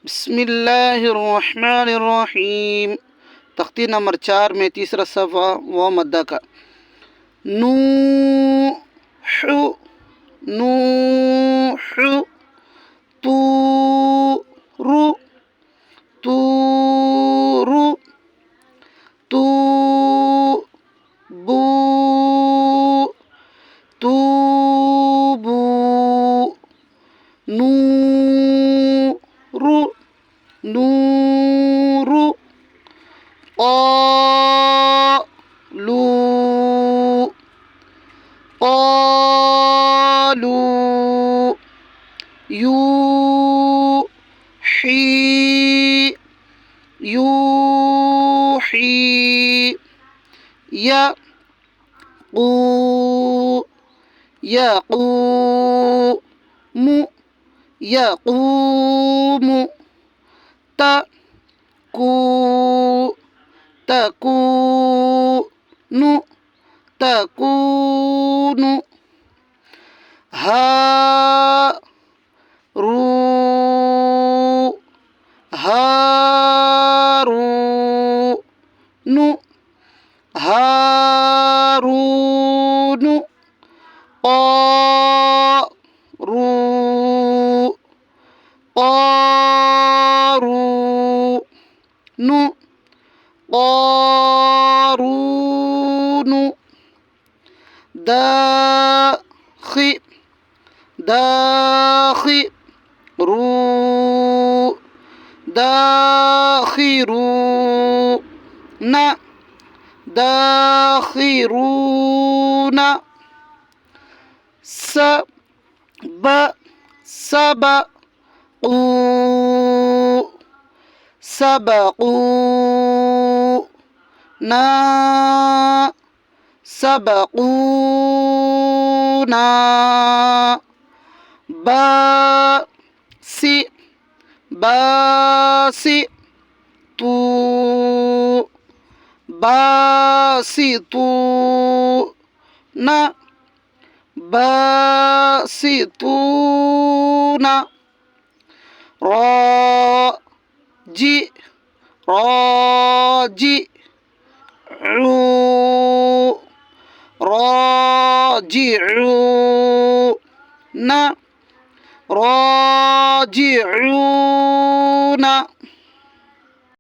بسم الله الرحمن الرحيم. तख्ती नंबर 4 में तीसरा सफ़ा व मद्दा का। नूह नूह तूरु तूरु तूबू तूबू नूरु नूरु قالوا قالوا يوحي يوحي يقوم يقوم تكون تكون هارون هارون قارون قارون داخل داخرون سبقونا باسطون راجعون